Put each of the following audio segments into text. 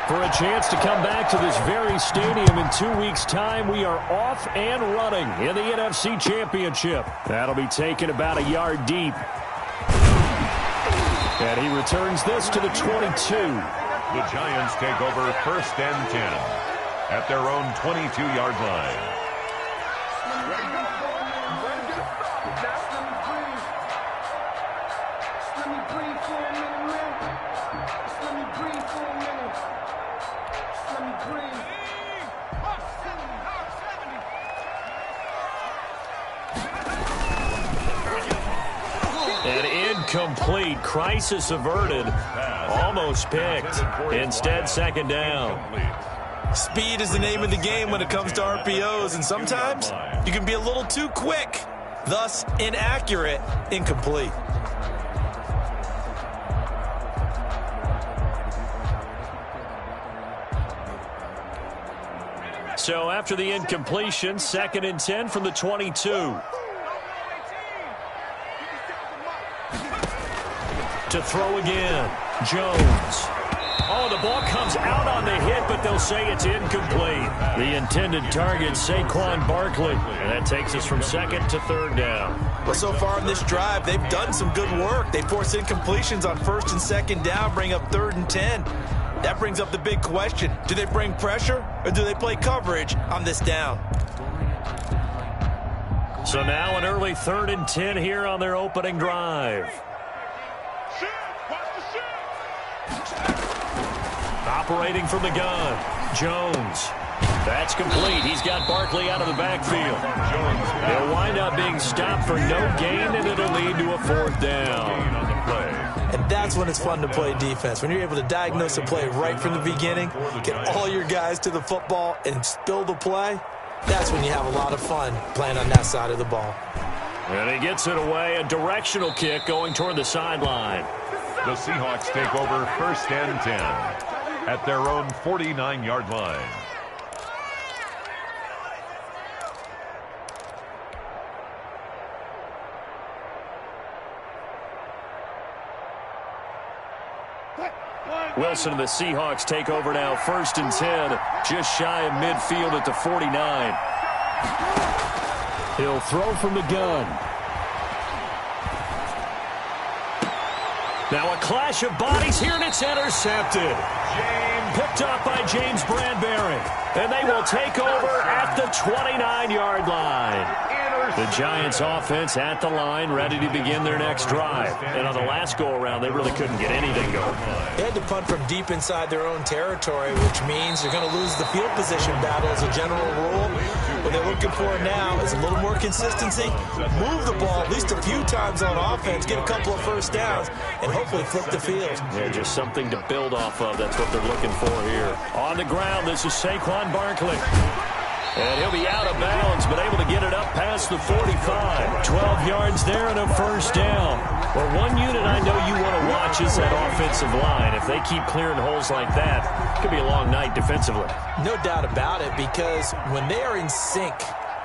For a chance to come back to this very stadium in 2 weeks' time, we are off and running in the NFC Championship. That'll be taken about a yard deep. And he returns this to the 22. The Giants take over 1st and 10 at their own 22-yard line. Complete. Crisis averted. Almost picked. Instead, 2nd down. Speed is the name of the game when it comes to RPOs, and sometimes you can be a little too quick. Thus, inaccurate, incomplete. So after the incompletion, 2nd and 10 from the 22. To throw again, Jones. Oh, the ball comes out on the hit, but they'll say it's incomplete. The intended target, Saquon Barkley. And that takes us from 2nd to 3rd down. Well, so far in this drive, they've done some good work. They force incompletions on 1st and 2nd down, bring up 3rd and 10. That brings up the big question. Do they bring pressure, or do they play coverage on this down? So now an early 3rd and 10 here on their opening drive. Operating from the gun, Jones. That's complete. He's got Barkley out of the backfield. They'll wind up being stopped for no gain, and it'll lead to a 4th down. And that's when it's fun to play defense. When you're able to diagnose a play right from the beginning, get all your guys to the football, and spill the play, that's when you have a lot of fun playing on that side of the ball. And he gets it away, a directional kick going toward the sideline. The Seahawks take over 1st and 10 at their own 49-yard line. Wilson and the Seahawks take over now, 1st and 10, just shy of midfield at the 49. He'll throw from the gun. Now a clash of bodies here, and it's intercepted. Picked up by James Bradbury. And they will take over at the 29-yard line. The Giants offense at the line, ready to begin their next drive. And on the last go-around, they really couldn't get anything going. They had to punt from deep inside their own territory, which means they're going to lose the field position battle as a general rule. What they're looking for now is a little more consistency, move the ball at least a few times on offense, get a couple of 1st downs, and hopefully flip the field. Yeah, just something to build off of. That's what they're looking for here. On the ground, this is Saquon Barkley. And he'll be out of bounds, but able to get it up past the 45. 12 yards there and a 1st down. Well, one unit I know you want to watch is that offensive line. If they keep clearing holes like that, it could be a long night defensively. No doubt about it, because when they are in sync,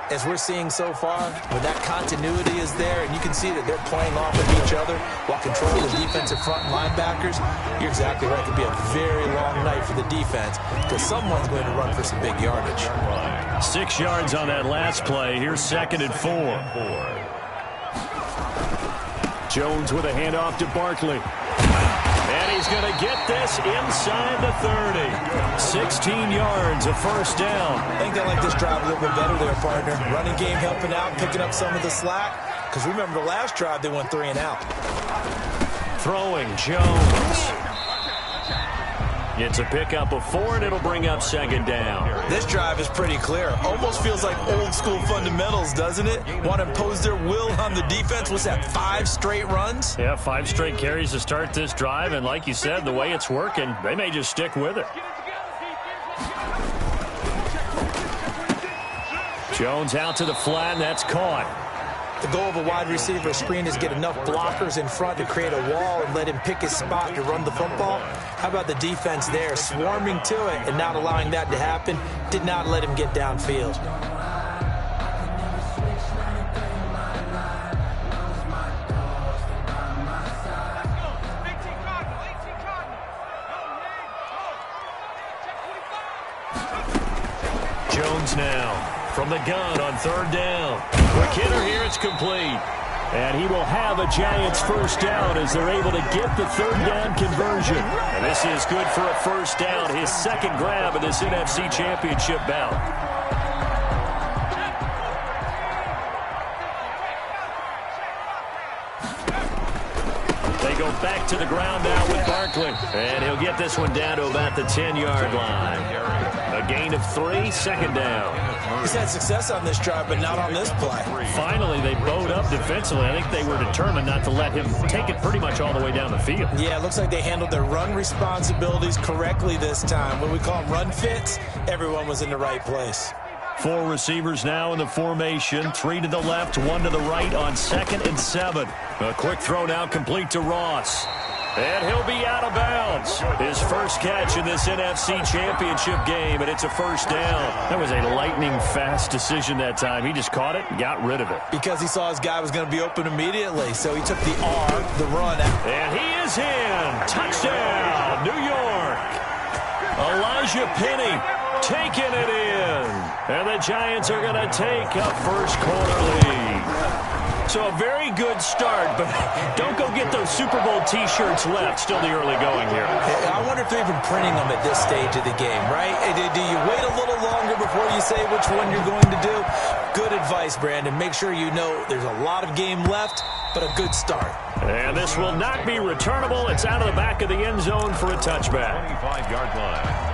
as we're seeing so far, when that continuity is there, and you can see that they're playing off of each other while controlling the defensive front linebackers, you're exactly right. It could be a very long night for the defense because someone's going to run for some big yardage. 6 yards on that last play. Here's 2nd and 4. Jones with a handoff to Barkley. And he's going to get this inside the 30. 16 yards, a 1st down. I think they like this drive a little bit better there, partner. Running game helping out, picking up some of the slack. Because remember the last drive, they went 3 and out. Throwing, Jones. It's a pickup of 4, and it'll bring up 2nd down. This drive is pretty clear. Almost feels like old school fundamentals, doesn't it? Want to impose their will on the defense. What's that, 5 straight runs? Yeah, 5 straight carries to start this drive, and like you said, the way it's working, they may just stick with it. Jones out to the flat, and that's caught. The goal of a wide receiver screen is get enough blockers in front to create a wall and let him pick his spot to run the football. How about the defense there, swarming to it and not allowing that to happen? Did not let him get downfield. now from the gun on third down. Quick hitter here. It's complete. And he will have a Giants first down as they're able to get the third down conversion. And this is good for a first down, his second grab of this NFC Championship bout. They go back to the ground now with Barkley. And he'll get this one down to about the 10-yard line. A gain of 3, second down. He's had success on this drive, but not on this play. Finally, they bowed up defensively. I think they were determined not to let him take it pretty much all the way down the field. Yeah, it looks like they handled their run responsibilities correctly this time. When we call them run fits, everyone was in the right place. 4 receivers now in the formation. 3 to the left, 1 to the right on 2nd and 7. A quick throw now complete to Ross. And he'll be out of bounds. His first catch in this NFC Championship game, and it's a first down. That was a lightning-fast decision that time. He just caught it and got rid of it. Because he saw his guy was going to be open immediately, so he took the R, the run. And he is in. Touchdown, New York. Elijah Penny taking it in. And the Giants are going to take a first quarter lead. So a very good start, but don't go get those Super Bowl T-shirts left. Still the early going here. I wonder if they're even printing them at this stage of the game, right? Do you wait a little longer before you say which one you're going to do? Good advice, Brandon. Make sure you know there's a lot of game left, but a good start. And this will not be returnable. It's out of the back of the end zone for a touchback. 25-yard line.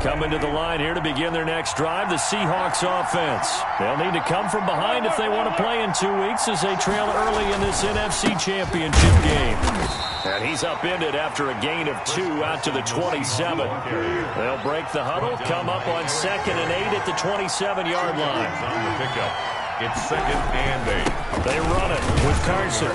Coming to the line here to begin their next drive, the Seahawks offense. They'll need to come from behind if they want to play in 2 weeks as they trail early in this NFC Championship game. And he's upended after a gain of 2 out to the 27. They'll break the huddle, come up on 2nd and 8 at the 27-yard line. On the pickup, it's 2nd and 8. They run it with Carson.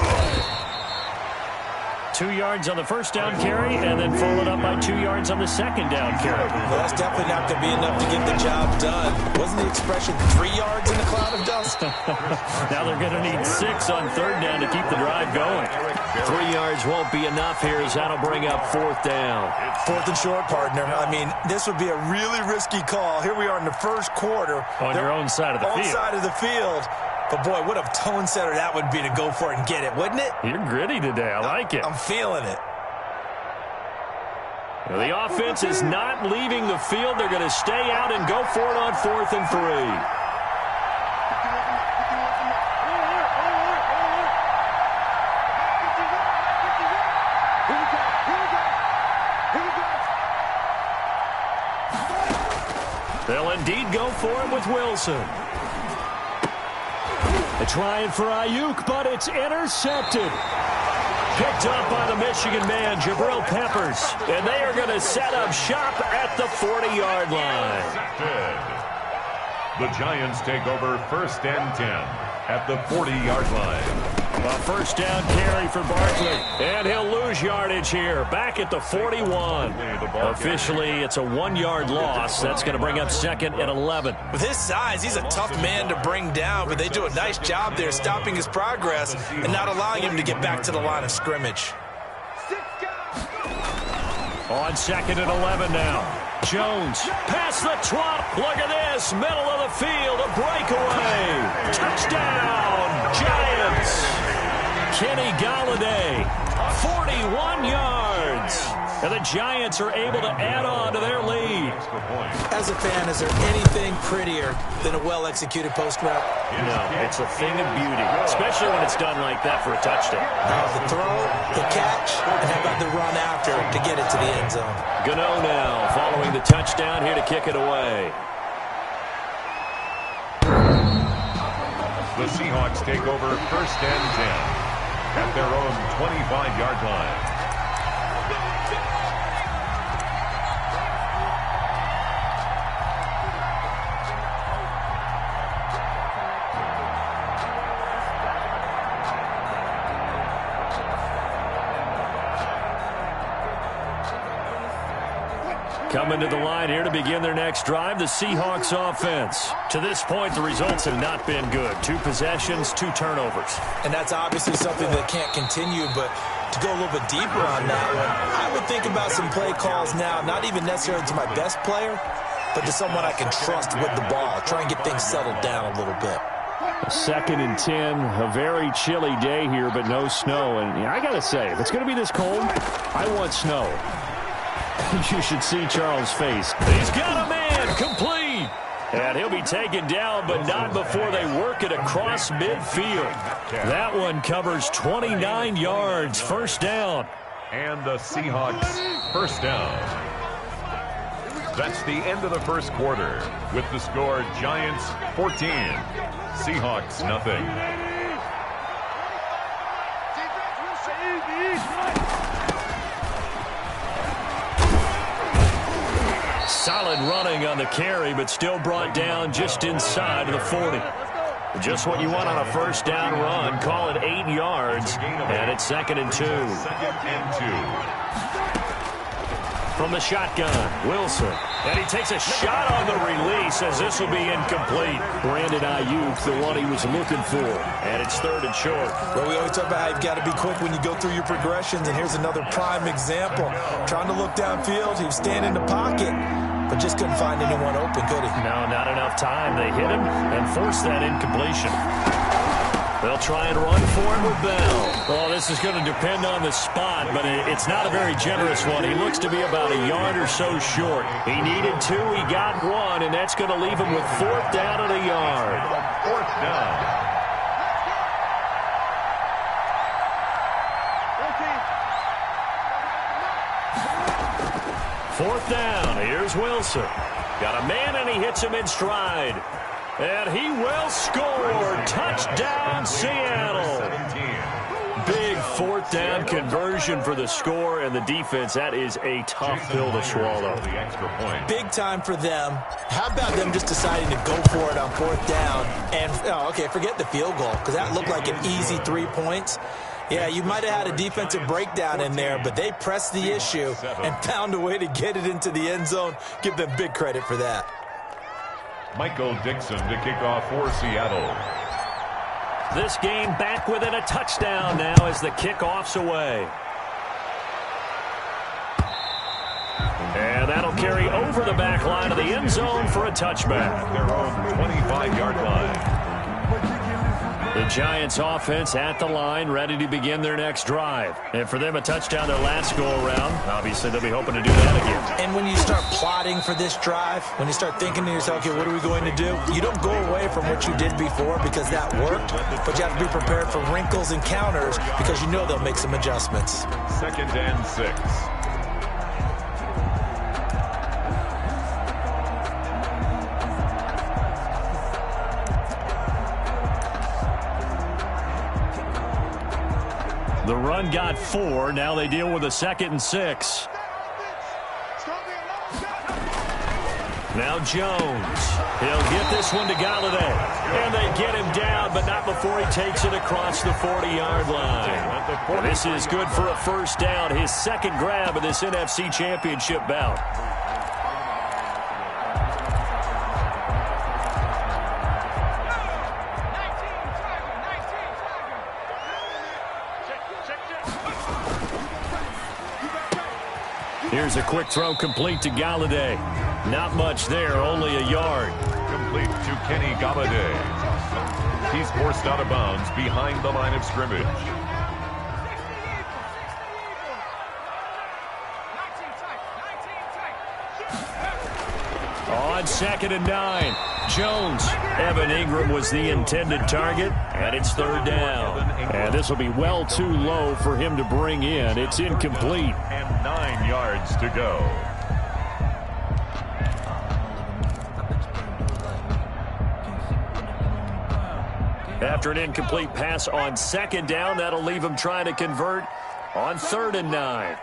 2 yards on the first down carry, and then followed up by 2 yards on the second down carry. Well, that's definitely not going to be enough to get the job done. Wasn't the expression 3 yards in a cloud of dust? Now they're going to need 6 on third down to keep the drive going. 3 yards won't be enough here as that'll bring up 4th down. 4th and short, partner. I mean, this would be a really risky call. Here we are in the first quarter. On your own side of the field. On side of the field. But, boy, what a tone setter that would be to go for it and get it, wouldn't it? You're gritty today. I like it. I'm feeling it. The offense is not leaving the field. They're going to stay out and go for it on 4th and 3. They'll indeed go for it with Wilson. They're trying for Ayuk, but it's intercepted. Picked up by the Michigan man, Jabril Peppers. And they are going to set up shop at the 40-yard line. The Giants take over 1st and 10 at the 40-yard line. A first down carry for Barkley. And he'll lose yardage here. Back at the 41. Officially, it's a 1-yard loss. That's going to bring up 2nd and 11. With his size, he's a tough man to bring down, but they do a nice job there stopping his progress and not allowing him to get back to the line of scrimmage. On 2nd and 11 now. Jones, past the 12. Look at this, middle of the field, a breakaway. Touchdown, Giants. Kenny Galladay, 41 yards. And the Giants are able to add on to their lead. As a fan, is there anything prettier than a well-executed post route? No, it's a thing of beauty, especially when it's done like that for a touchdown. The throw, the catch, and how about the run after to get it to the end zone? Gano now following the touchdown here to kick it away. The Seahawks take over 1st and 10 at their own 25-yard line. Coming to the line here to begin their next drive, the Seahawks offense. To this point, the results have not been good. 2 possessions, 2 turnovers. And that's obviously something that can't continue, but to go a little bit deeper on that one, I would think about some play calls now, not even necessarily to my best player, but to someone I can trust with the ball. Try and get things settled down a little bit. 2nd and 10, a very chilly day here, but no snow. And I got to say, if it's going to be this cold, I want snow. You should see Charles' face. He's got a man, complete. And he'll be taken down, but not before they work it across midfield. That one covers 29 yards, first down. And the Seahawks first down. That's the end of the first quarter with the score Giants 14, Seahawks nothing. Solid running on the carry, but still brought down just inside of the 40. Just what you want on a first down run. Call it 8 yards, and it's 2nd and 2. 2nd and 2. From the shotgun, Wilson. And he takes a shot on the release as this will be incomplete. Brandon Ayuk, the one he was looking for. And it's 3rd and short. Well, we always talk about how you've got to be quick when you go through your progressions, and here's another prime example. Trying to look downfield, he was standing in the pocket, but just couldn't find anyone open, could he? No, not enough time. They hit him and forced that incompletion. They'll try and run for it with Bell. Well, this is going to depend on the spot, but it's not a very generous one. He looks to be about a yard or so short. He needed 2, he got 1, and that's going to leave him with 4th down and a yard. 4th down. Fourth down. Here's Wilson. Got a man, and he hits him in stride. And he will score. Touchdown, Seattle. 17. Big 4th down conversion for the score, and the defense, that is a tough pill to swallow. The extra point. Big time for them. How about them just deciding to go for it on 4th down? And, okay, forget the field goal, because that looked like an easy 3 points. Yeah, you might have had a defensive breakdown in there, but they pressed the issue and found a way to get it into the end zone. Give them big credit for that. Michael Dixon to kick off for Seattle. This game back within a touchdown now as the kickoff's away. And that'll carry over the back line of the end zone for a touchback. Their own 25-yard line. The Giants offense at the line, ready to begin their next drive. And for them, a touchdown their last go-around. Obviously, they'll be hoping to do that again. And when you start plotting for this drive, when you start thinking to yourself, okay, what are we going to do? You don't go away from what you did before because that worked, but you have to be prepared for wrinkles and counters because you know they'll make some adjustments. 2nd and 6. The run got 4. Now they deal with a 2nd and 6. Now Jones. He'll get this one to Galladay. And they get him down, but not before he takes it across the 40-yard line. This is good for a first down. His 2nd grab of this NFC Championship bout. Here's a quick throw complete to Galladay. Not much there, only a yard. Complete to Kenny Galladay. He's forced out of bounds behind the line of scrimmage. On 2nd and 9, Jones. Evan Ingram was the intended target, and it's 3rd down. And this will be well too low for him to bring in. It's incomplete. And 9 yards to go. After an incomplete pass on 2nd down, that'll leave him trying to convert on 3rd and 9.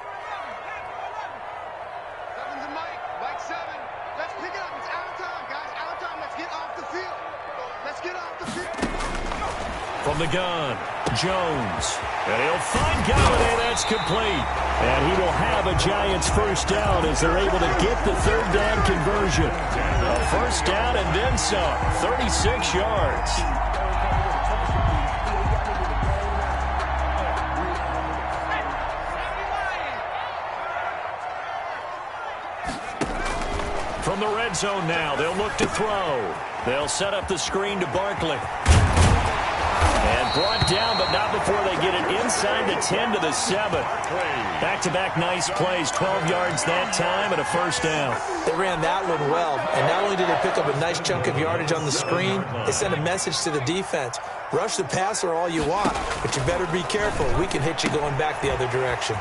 From the gun, Jones. And he'll find Galladay. That's complete. And he will have a Giants first down as they're able to get the third down conversion. A first down and then some. 36 yards. From the red zone now, they'll look to throw. They'll set up the screen to Barkley. And brought down, but not before they get it inside the 10 to the 7. Back-to-back nice plays, 12 yards that time and a first down. They ran that one well, and not only did they pick up a nice chunk of yardage on the screen, they sent a message to the defense. Rush the passer all you want, but you better be careful. We can hit you going back the other direction.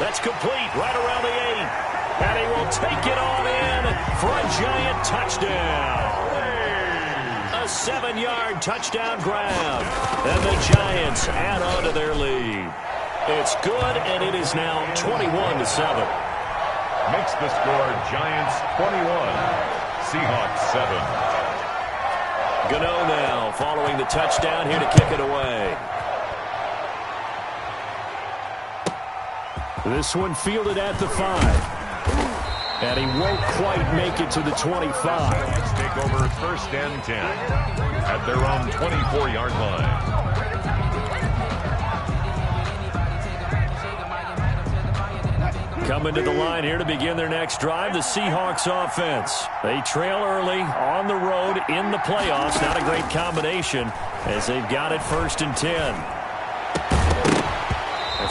That's complete, right around the 8. And he will take it on in for a Giant touchdown. A 7-yard touchdown grab. And the Giants add on to their lead. It's good, and it is now 21-7. Makes the score Giants 21, Seahawks 7. Gano now following the touchdown here to kick it away. This one fielded at the 5. And he won't quite make it to the 25. Let's take over first and 10 at their own 24-yard line. Coming to the line here to begin their next drive, the Seahawks offense. They trail early on the road in the playoffs. Not a great combination as they've got it first and 10.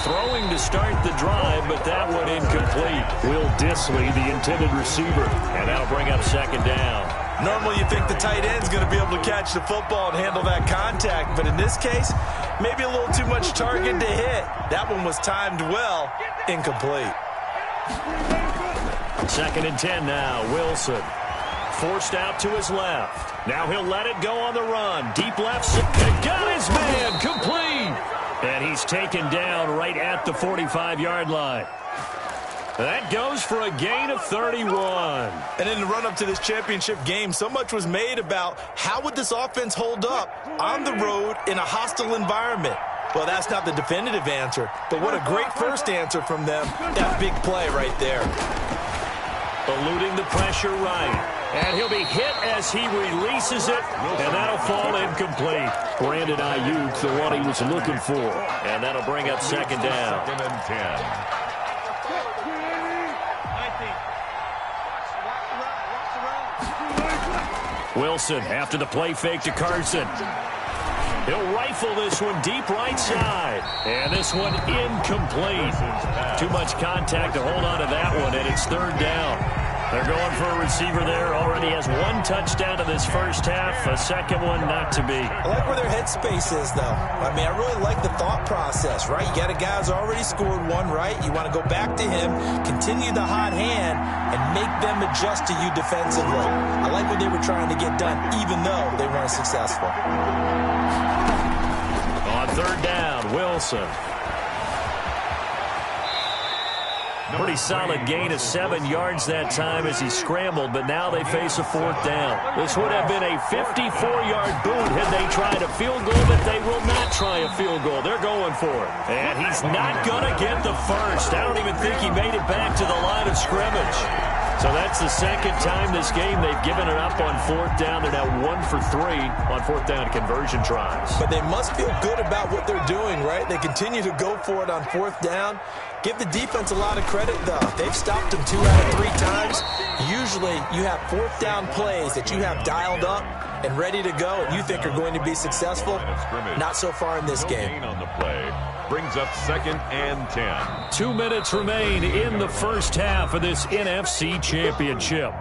Throwing to start the drive, but that one incomplete. Will Disley, the intended receiver, and that'll bring up second down. Normally you think the tight end's going to be able to catch the football and handle that contact, but in this case, maybe a little too much target to hit. That one was timed well, incomplete. Second and 10 now, Wilson. Forced out to his left. Now he'll let it go on the run. Deep left, got his man, complete. And he's taken down right at the 45-yard line. That goes for a gain of 31. And in the run-up to this championship game, so much was made about how would this offense hold up on the road in a hostile environment. Well, that's not the definitive answer, but what a great first answer from them. That big play right there. Eluding the pressure right. And he'll be hit as he releases it, and that'll fall incomplete. Brandon Ayuk, the one he was looking for. And that'll bring up second down. Second and 10. Wilson after the play fake to Carson. He'll rifle this one deep right side. And this one incomplete. Too much contact to hold on to that one, and it's third down. They're going for a receiver there. Already has one touchdown in this first half. A second one not to be. I like where their headspace is, though. I mean, I really like the thought process, right? You got a guy who's already scored one, right? You want to go back to him, continue the hot hand, and make them adjust to you defensively. I like what they were trying to get done, even though they weren't successful. On third down, Wilson. Pretty solid gain of 7 yards that time as he scrambled, but now they face a fourth down. This would have been a 54-yard boot had they tried a field goal, but they will not try a field goal. They're going for it. And he's not going to get the first. I don't even think he made it back to the line of scrimmage. So that's the second time this game they've given it up on fourth down. They're now 1 for 3 on fourth down conversion tries. But they must feel good about what they're doing, right? They continue to go for it on fourth down. Give the defense a lot of credit, though. They've stopped them 2 out of 3 times. Usually you have fourth down plays that you have dialed up and ready to go and you think are going to be successful. Not so far in this game. On the play brings up second and 10. 2 minutes remain in the first half of this NFC Championship.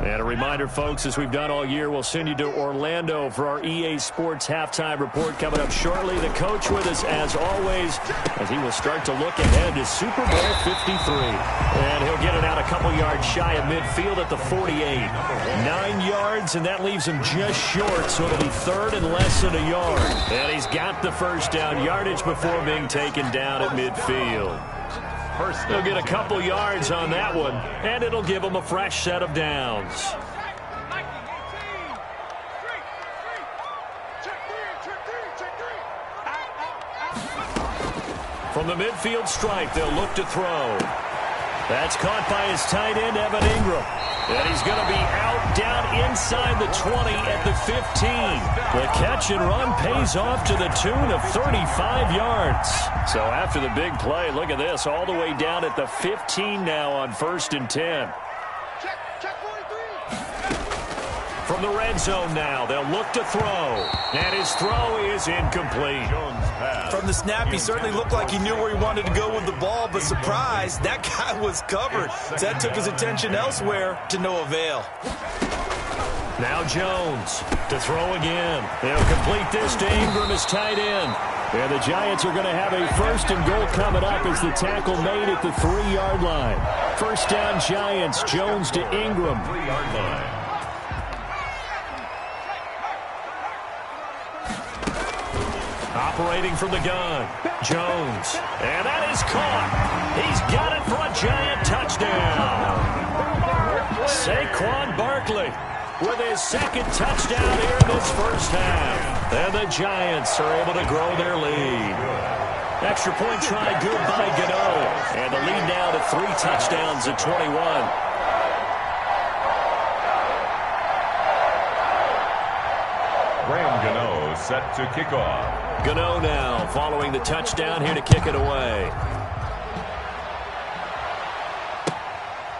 And a reminder, folks, as we've done all year, we'll send you to Orlando for our EA Sports halftime report coming up shortly. The coach with us, as always, as he will start to look ahead to Super Bowl 53. And he'll get it out a couple yards shy of midfield at the 48. 9 yards, and that leaves him just short, so it'll be third and less than a yard. And he's got the first down yardage before being taken down at midfield. First They'll get a couple yards on that one, and it'll give them a fresh set of downs. From the midfield stripe, they'll look to throw. That's caught by his tight end, Evan Ingram. And he's going to be out down inside the 20 at the 15. The catch and run pays off to the tune of 35 yards. So after the big play, look at this, all the way down at the 15 now on 1st and 10. From the red zone now, they'll look to throw. And his throw is incomplete. From the snap, he certainly looked like he knew where he wanted to go with the ball, but surprise, that guy was covered. So that took his attention elsewhere to no avail. Now Jones to throw again. They'll complete this to Ingram as tight end. And the Giants are going to have a 1st and goal coming up as the tackle made at the 3-yard line. First down Giants, Jones to Ingram. 3-yard line. Operating from the gun, Jones. And that is caught. He's got it for a Giant touchdown. Saquon Barkley with his 2nd touchdown here in this first half. And the Giants are able to grow their lead. Extra point try good by Gano. And the lead now to 3 touchdowns at 21. Graham Gano set to kick off. Gano now following the touchdown here to kick it away.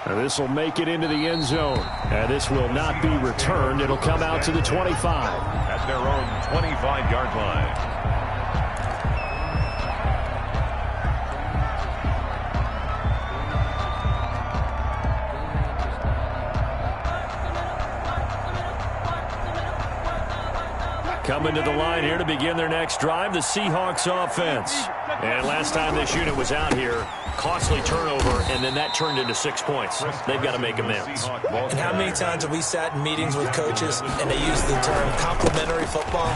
And this will make it into the end zone. And this will not be returned. It'll come out to the 25. At their own 25-yard line. Coming to the line here to begin their next drive, the Seahawks offense. And last time this unit was out here, costly turnover, and then that turned into 6 points. They've got to make amends. And how many times have we sat in meetings with coaches and they use the term complementary football?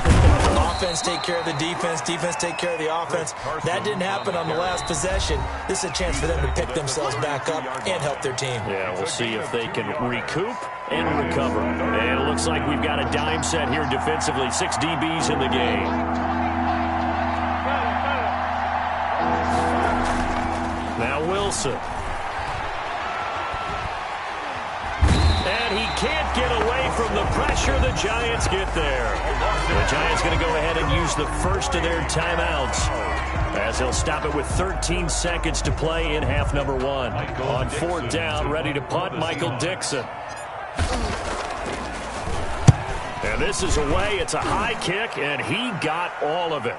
Offense take care of the defense, defense take care of the offense. That didn't happen on the last possession. This is a chance for them to pick themselves back up and help their team. Yeah, we'll see if they can recoup and recover. And it looks like we've got a dime set here defensively. 6 DBs in the game. Now Wilson. And he can't get away from the pressure. The Giants get there. The Giants going to go ahead and use the first of their timeouts, as they'll stop it with 13 seconds to play in half number 1. On 4th down, ready to punt, Michael Dixon. And this is away. It's a high kick, and he got all of it.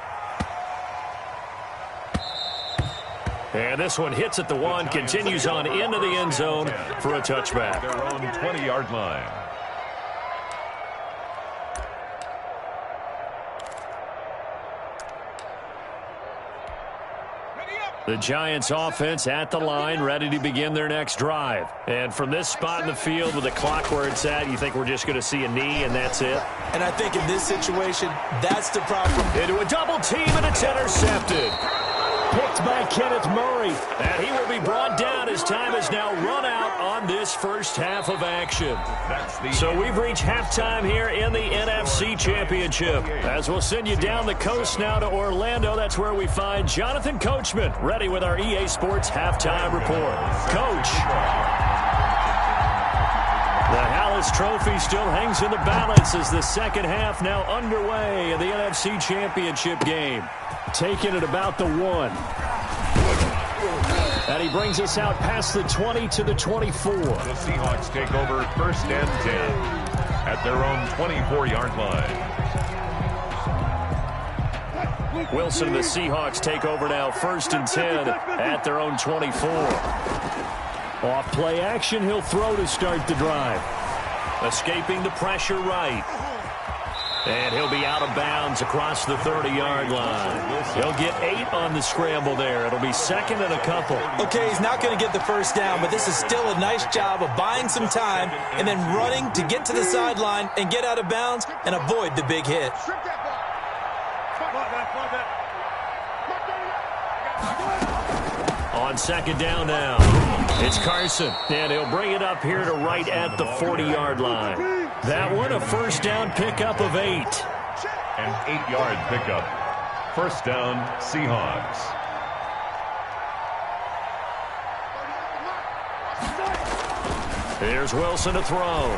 And this one hits at the 1, continues on into the end zone for a touchback. Their own 20-yard line. The Giants offense at the line, ready to begin their next drive. And from this spot in the field with the clock where it's at, you think we're just going to see a knee and that's it? And I think in this situation, that's the problem. Into a double team, and it's intercepted. Picked by Kenneth Murray. And he will be brought down as time has now run out on this first half of action. So we've reached halftime here in the NFC Championship. As we'll send you down the coast now to Orlando, that's where we find Jonathan Coachman, ready with our EA Sports Halftime Report. Coach. The Hallis Trophy still hangs in the balance as the second half now underway in the NFC Championship game. Taking it about the 1. And he brings us out past the 20 to the 24. The Seahawks take over 1st and 10 at their own 24-yard line. Wilson and the Seahawks take over now 1st and 10 at their own 24. Off play action, he'll throw to start the drive. Escaping the pressure right. And he'll be out of bounds across the 30-yard line. He'll get 8 on the scramble there. It'll be 2nd and a couple. Okay, he's not going to get the first down, but this is still a nice job of buying some time and then running to get to the sideline and get out of bounds and avoid the big hit. On second down now, it's Carson, and he'll bring it up here to right at the 40-yard line. That one a first down pickup of 8. An 8-yard pickup. First down, Seahawks. Here's Wilson to throw.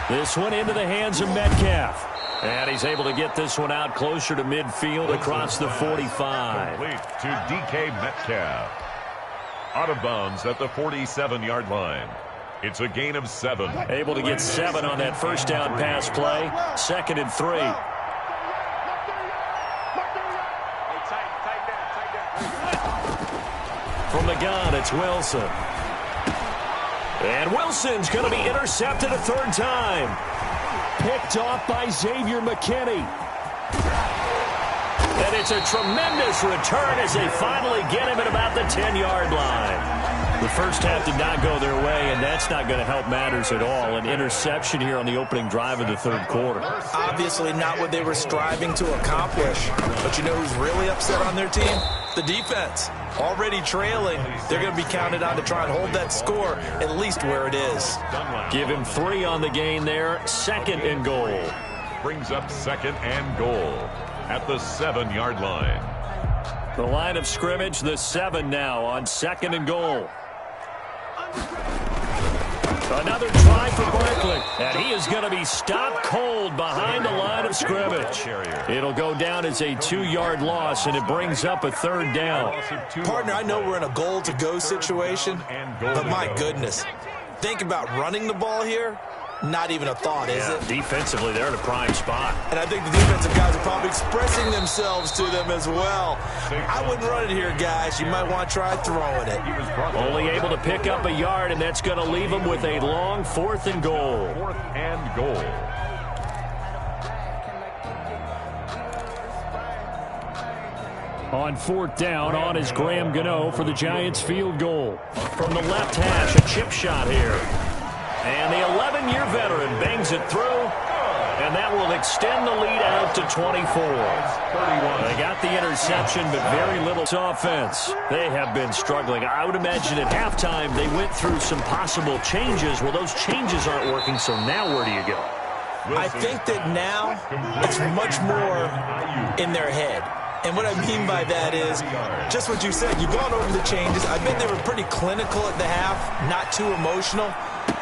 This one into the hands of Metcalf. And he's able to get this one out closer to midfield across the 45. Complete to DK Metcalf. Out of bounds at the 47-yard line. It's a gain of 7. Able to get 7 on that first down pass play. 2nd and 3. From the gun, it's Wilson. And Wilson's going to be intercepted a 3rd time. Picked off by Xavier McKinney. And it's a tremendous return as they finally get him at about the 10-yard line. The first half did not go their way, and that's not going to help matters at all. An interception here on the opening drive of the 3rd quarter. Obviously not what they were striving to accomplish. But you know who's really upset on their team? The defense. Already trailing, they're going to be counted on to try and hold that score at least where it is. Give him 3 on the gain there. 2nd and goal. Brings up 2nd and goal at the 7-yard line. The line of scrimmage, the 7 now on 2nd and goal. Another try for Barkley, and he is going to be stopped cold behind the line of scrimmage. It'll go down as a 2-yard loss, and it brings up a 3rd down. Partner, I know we're in a goal-to-go situation, but my goodness, think about running the ball here. Not even a thought, is it? Defensively, they're in a prime spot. And I think the defensive guys are probably expressing themselves to them as well. I wouldn't run it here, guys. You might want to try throwing it. Only able to pick up a yard, and that's going to leave them with a long 4th and goal. 4th and goal. On 4th down, on is Graham Gano for the Giants field goal. From the left hash, a chip shot here. And the 11-year veteran bangs it through, and that will extend the lead out to 24. 31. They got the interception, but very little offense. They have been struggling. I would imagine at halftime they went through some possible changes. Well, those changes aren't working, so now where do you go? I think that now it's much more in their head. And what I mean by that is just what you said. You've gone over the changes. I bet they were pretty clinical at the half, not too emotional.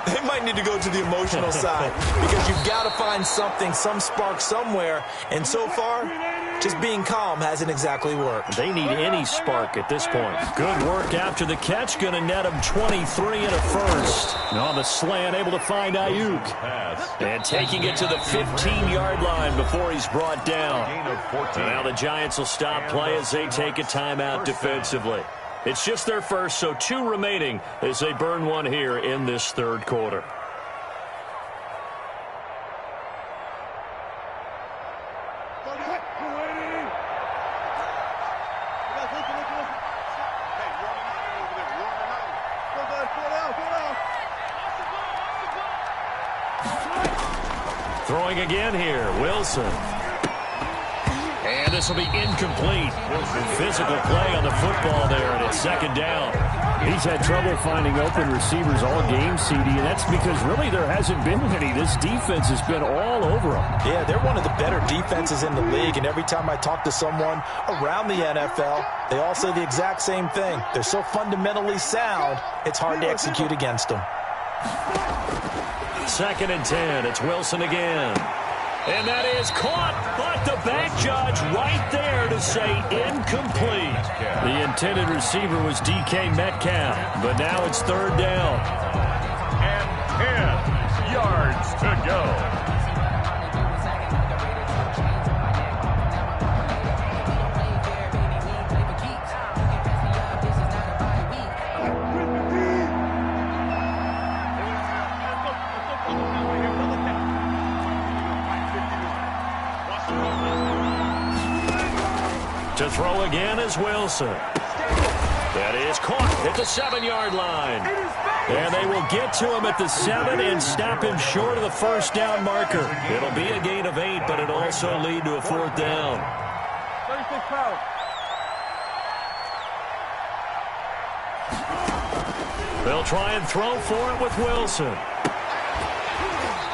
They might need to go to the emotional side because you've got to find something, some spark somewhere. And so far, just being calm hasn't exactly worked. They need any spark at this point. Good work after the catch. Going to net him 23 and a first. And on the slant, able to find Ayuk. And taking it to the 15-yard line before he's brought down. Now the Giants will stop play as they take a timeout defensively. It's just their first, so 2 remaining as they burn one here in this 3rd quarter. Throwing again here, Wilson. And this will be incomplete. Physical play on the football there, and it's 2nd down. He's had trouble finding open receivers all game, CD, and that's because really there hasn't been any. This defense has been all over them. Yeah, they're one of the better defenses in the league, and every time I talk to someone around the NFL, they all say the exact same thing. They're so fundamentally sound, it's hard to execute against them. 2nd and 10. It's Wilson again. And that is caught, but the back judge right there to say incomplete. The intended receiver was DK Metcalf, but now it's 3rd down. And 10 yards to go. To throw again is Wilson. That is caught at the 7-yard line. And they will get to him at the 7 and stop him short of the first down marker. It'll be a gain of 8, but it'll also lead to a 4th down. 36 pounds. They'll try and throw for it with Wilson.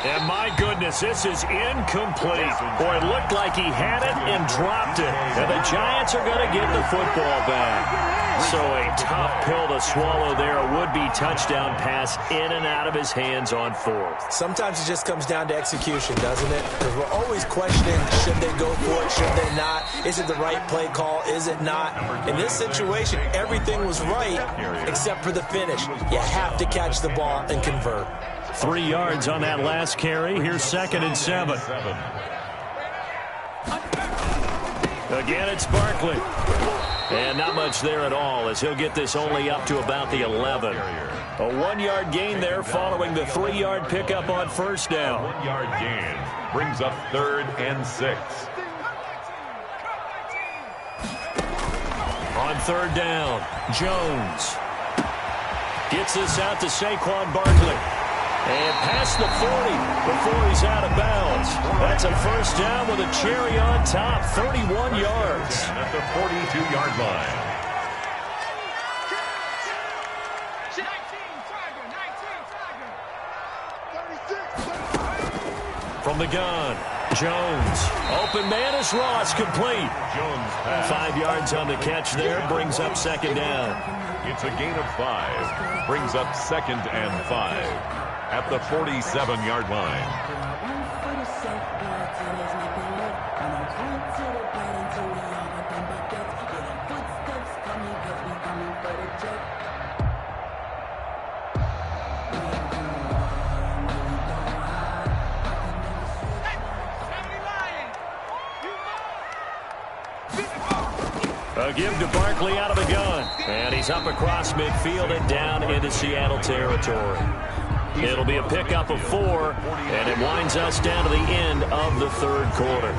And my goodness, this is incomplete. Boy, it looked like he had it and dropped it. And the Giants are going to get the football back. So a tough pill to swallow there. A would-be touchdown pass in and out of his hands on fourth. Sometimes it just comes down to execution, doesn't it? Because we're always questioning, should they go for it, should they not? Is it the right play call? Is it not? In this situation, everything was right except for the finish. You have to catch the ball and convert. 3 yards on that last carry. Here's 2nd and 7. Again, it's Barkley. And not much there at all as he'll get this only up to about the 11. A 1-yard gain there following the 3-yard pickup on first down. 1-yard gain brings up 3rd and 6. On 3rd down, Jones gets this out to Saquon Barkley. And past the 40 before he's out of bounds. That's a first down with a cherry on top, 31 yards. At the 42-yard line. From the gun, Jones. Open man is Ross, complete. Jones pass. 5 yards on the catch there, brings up 2nd down. It's a gain of 5. Brings up 2nd and 5. At the 47-yard line. A give to Barkley out of the gun. And he's up across midfield and down into Seattle territory. It'll be a pickup of 4, and it winds us down to the end of the 3rd quarter.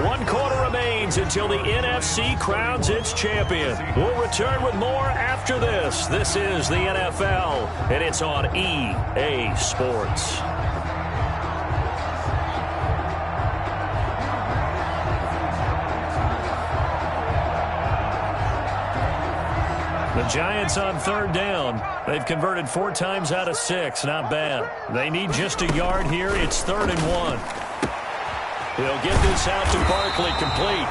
1 quarter remains until the NFC crowns its champion. We'll return with more after this. This is the NFL, and it's on EA Sports. The Giants on 3rd down. They've converted 4 times out of 6. Not bad. They need just a yard here. It's 3rd and 1. He'll get this out to Barkley, complete.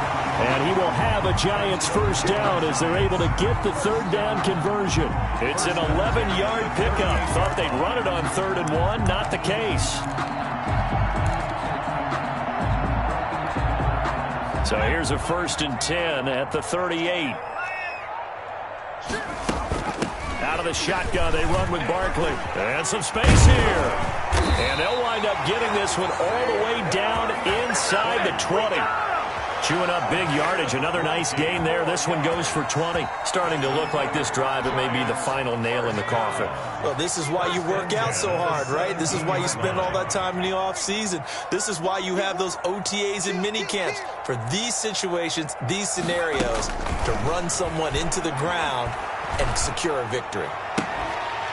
And he will have a Giants first down as they're able to get the 3rd down conversion. It's an 11-yard pickup. Thought they'd run it on 3rd and 1. Not the case. So here's a 1st and 10 at the 38. Out of the shotgun, they run with Barkley. And some space here. And they'll wind up getting this one all the way down inside the 20. Chewing up big yardage. Another nice gain there. This one goes for 20. Starting to look like this drive, it may be the final nail in the coffin. Well, this is why you work out so hard, right? This is why you spend all that time in the offseason. This is why you have those OTAs and mini camps. For these situations, these scenarios, to run someone into the ground and secure a victory.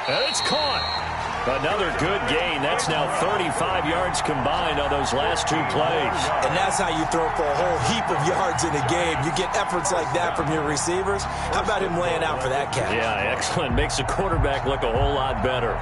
And it's caught. Another good gain. That's now 35 yards combined on those last 2 plays. And that's how you throw for a whole heap of yards in a game. You get efforts like that from your receivers. How about him laying out for that catch? Yeah, excellent. Makes the quarterback look a whole lot better.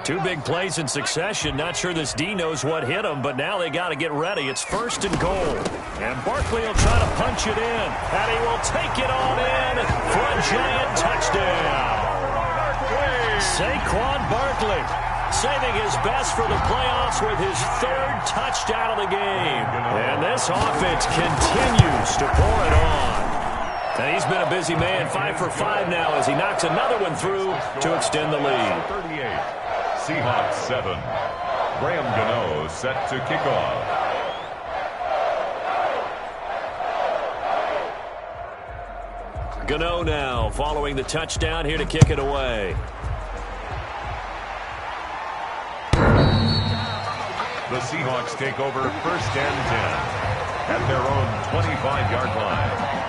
Two big plays in succession. Not sure this D knows what hit him, but now they got to get ready. It's 1st and goal. And Barkley will try to punch it in. And he will take it on in for a Giant touchdown. Saquon Barkley saving his best for the playoffs with his 3rd touchdown of the game. And this offense continues to pour it on. And he's been a busy man, 5 for 5 now as he knocks another one through to extend the lead. 38. Seahawks 7. Graham Gano set to kick off. Gano now following the touchdown here to kick it away. The Seahawks take over 1st and 10 at their own 25-yard line.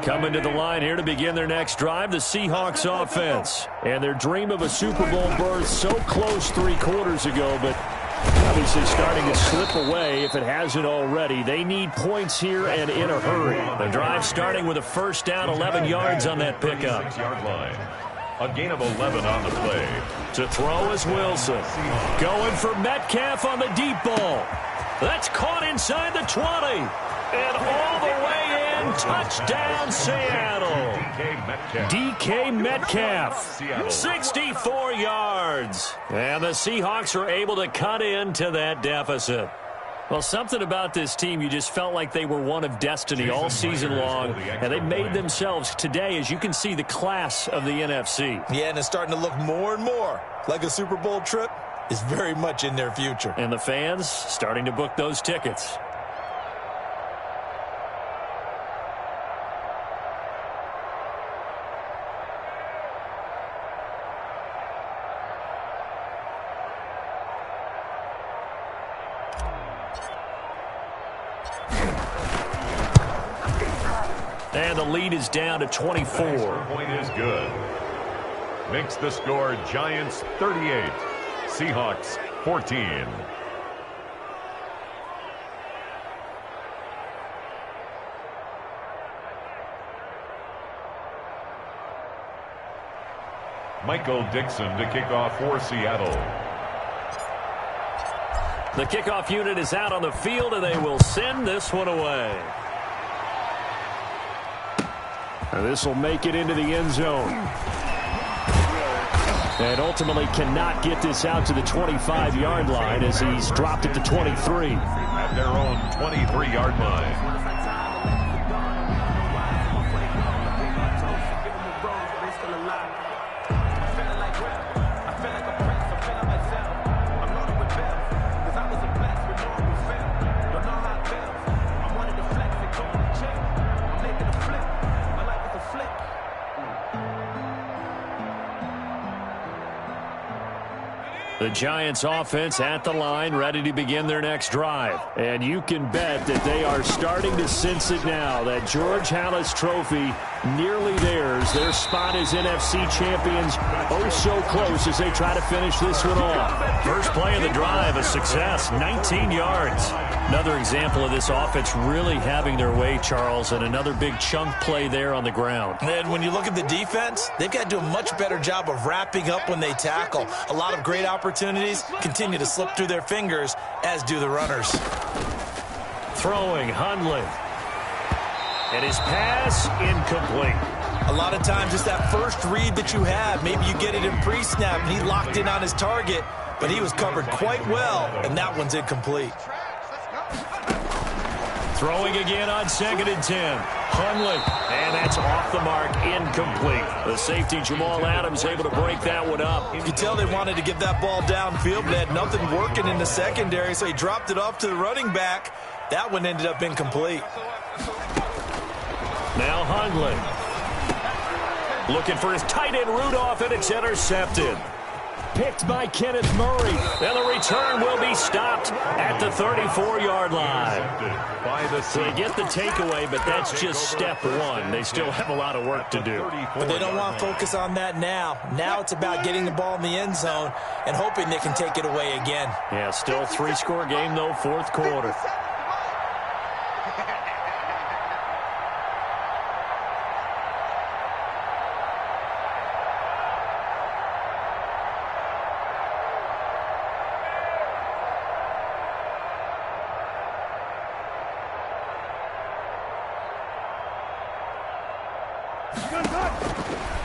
Coming to the line here to begin their next drive, the Seahawks offense. And their dream of a Super Bowl berth so close 3 quarters ago, but obviously starting to slip away if it hasn't already. They need points here and in a hurry. The drive starting with a first down, 11 yards on that pickup. 6-yard line. A gain of 11 on the play. To throw is Wilson. Going for Metcalf on the deep ball. That's caught inside the 20. And all the way in, touchdown Seattle. DK Metcalf, 64 yards. And the Seahawks are able to cut into that deficit. Well, something about this team, you just felt like they were one of destiny all season long, and they made themselves today, as you can see, the class of the NFC. Yeah, and it's starting to look more and more like a Super Bowl trip is very much in their future. And the fans starting to book those tickets. And the lead is down to 24. Point is good. Makes the score Giants 38, Seahawks 14. Michael Dixon to kick off for Seattle. The kickoff unit is out on the field, and they will send this one away. And this will make it into the end zone. And ultimately cannot get this out to the 25-yard line as he's dropped it to 23. At their own 23-yard line. The Giants offense at the line, ready to begin their next drive. And you can bet that they are starting to sense it now. That George Halas trophy nearly theirs. Their spot as NFC champions oh so close as they try to finish this one off. First play of the drive, a success, 19 yards. Another example of this offense really having their way, Charles, and another big chunk play there on the ground. And when you look at the defense, they've got to do a much better job of wrapping up when they tackle. A lot of great opportunities continue to slip through their fingers, as do the runners. Throwing, Hundley. And his pass incomplete. A lot of times it's that first read that you have. Maybe you get it in pre-snap and he locked in on his target, but he was covered quite well, and that one's incomplete. Throwing again on 2nd and 10. Hundley, and that's off the mark, incomplete. The safety, Jamal Adams, able to break that one up. You could tell they wanted to get that ball downfield, but had nothing working in the secondary, so he dropped it off to the running back. That one ended up incomplete. Now Hundley. Looking for his tight end Rudolph, and it's intercepted. Picked by Kenneth Murray. And the return will be stopped at the 34-yard line. So they get the takeaway, but that's just step one. They still have a lot of work to do. But they don't want to focus on that now. Now it's about getting the ball in the end zone and hoping they can take it away again. Yeah, still 3-score game, though, 4th quarter.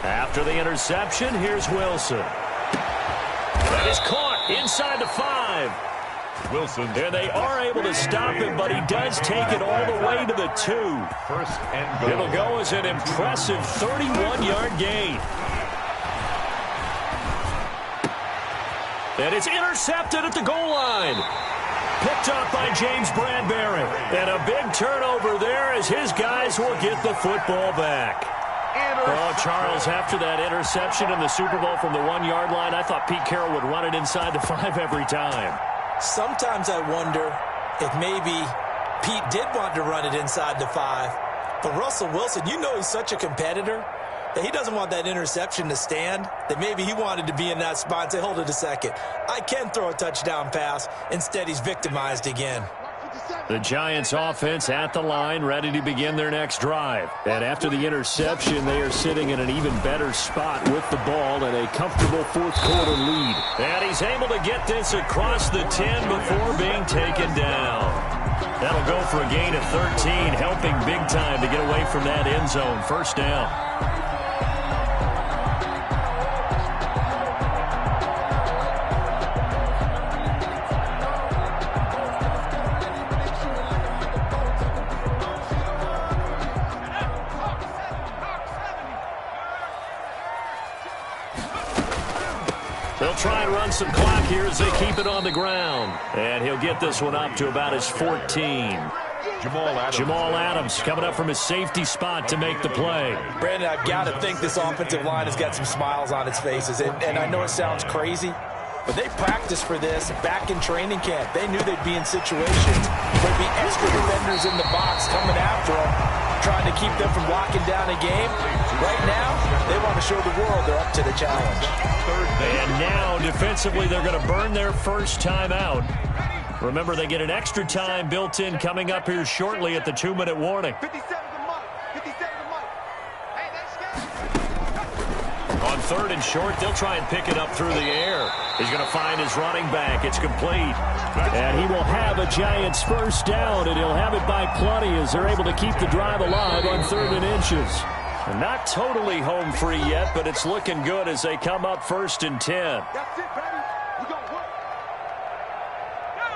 After the interception, here's Wilson. That is caught inside the 5. Wilson. And they are able to stop him, but he does take it all the way to the 2. First and goal. It'll go as an impressive 31-yard gain. And it's intercepted at the goal line. Picked up by James Bradbury. And a big turnover there as his guys will get the football back. Well, Charles, after that interception in the Super Bowl from the 1-yard line, I thought Pete Carroll would run it inside the 5 every time. Sometimes I wonder if maybe Pete did want to run it inside the 5, But Russell Wilson, you know he's such a competitor that he doesn't want that interception to stand, that maybe he wanted to be in that spot and say, hold it a second, I can throw a touchdown pass. Instead, he's victimized again. The Giants offense at the line, ready to begin their next drive. And after the interception, they are sitting in an even better spot with the ball and a comfortable fourth-quarter lead. And he's able to get this across the 10 before being taken down. That'll go for a gain of 13, helping big time to get away from that end zone. First down. They'll try and run some clock here as they keep it on the ground. And he'll get this one up to about his 14. Jamal Adams coming up from his safety spot to make the play. Brandon, I've got to think this offensive line has got some smiles on its faces. And I know it sounds crazy, but they practiced for this back in training camp. They knew they'd be in situations where there'd be extra defenders in the box coming after them, trying to keep them from locking down a game. Right now, they want to show the world they're up to the challenge. And now, defensively, they're going to burn their first time out. Remember, they get an extra time built in coming up here shortly at the 2-minute warning. On third and short, they'll try and pick it up through the air. He's going to find his running back. It's complete. And he will have a Giants first down, and he'll have it by plenty as they're able to keep the drive alive on 3rd and inches. And not totally home free yet, but it's looking good as they come up 1st and 10.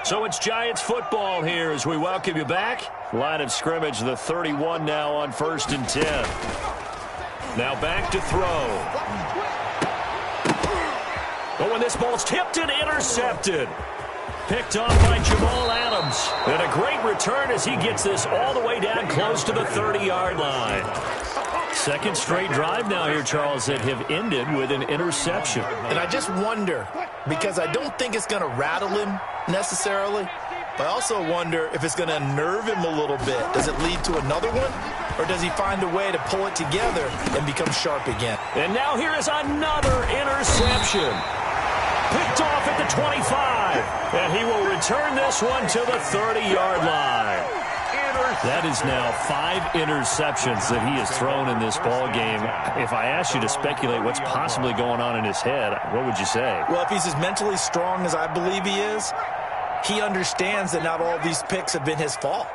So it's Giants football here as we welcome you back. Line of scrimmage, the 31 now on 1st and 10. Now back to throw. Oh, and this ball's tipped and intercepted. Picked off by Jamal Adams. And a great return as he gets this all the way down close to the 30-yard line. Second straight drive now here, Charles, that have ended with an interception. And I just wonder, because I don't think it's going to rattle him necessarily, but I also wonder if it's going to unnerve him a little bit. Does it lead to another one? Or does he find a way to pull it together and become sharp again? And now here is another interception. Picked off at the 25. And he will return this one to the 30-yard line. That is now 5 interceptions that he has thrown in this ball game. If I asked you to speculate what's possibly going on in his head, what would you say? Well, if he's as mentally strong as I believe he is, he understands that not all of these picks have been his fault.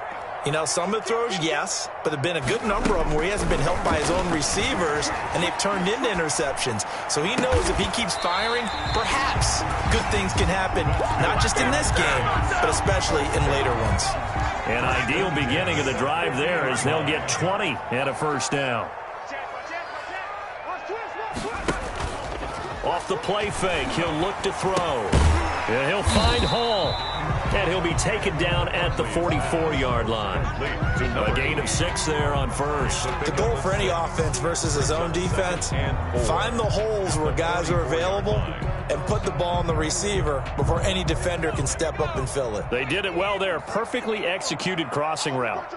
You know, some of the throws, yes, but there have been a good number of them where he hasn't been helped by his own receivers, and they've turned into interceptions. So he knows if he keeps firing, perhaps good things can happen, not just in this game, but especially in later ones. An ideal beginning of the drive there as they'll get 20 and a first down. Off the play fake, he'll look to throw. And he'll find Hall. And he'll be taken down at the 44-yard line. A gain of 6 there on first. The goal for any offense versus a zone defense, find the holes where guys are available and put the ball on the receiver before any defender can step up and fill it. They did it well there. Perfectly executed crossing route.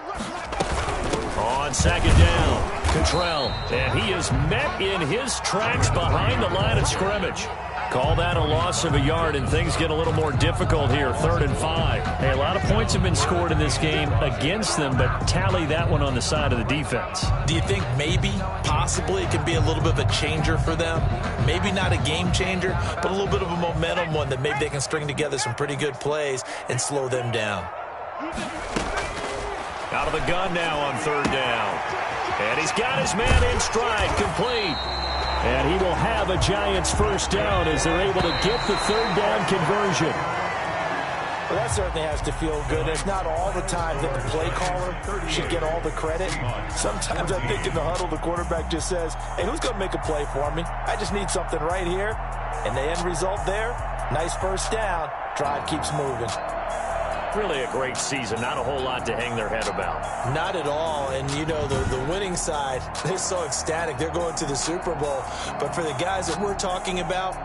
On 2nd down, Cottrell. And he is met in his tracks behind the line of scrimmage. Call that a loss of a yard, and things get a little more difficult here, 3rd and 5. Hey, a lot of points have been scored in this game against them, but tally that one on the side of the defense. Do you think maybe, possibly, it could be a little bit of a changer for them? Maybe not a game changer, but a little bit of a momentum one that maybe they can string together some pretty good plays and slow them down. Out of the gun now on 3rd down. And he's got his man in stride, complete. And he will have a Giants first down as they're able to get the 3rd down conversion. Well, that certainly has to feel good. It's not all the time that the play caller should get all the credit. Sometimes I think in the huddle, the quarterback just says, hey, who's going to make a play for me? I just need something right here. And the end result there, nice first down. Drive keeps moving. Really a great season. Not a whole lot to hang their head about. Not at all. And, you know, the winning side, they're so ecstatic. They're going to the Super Bowl. But for the guys that we're talking about,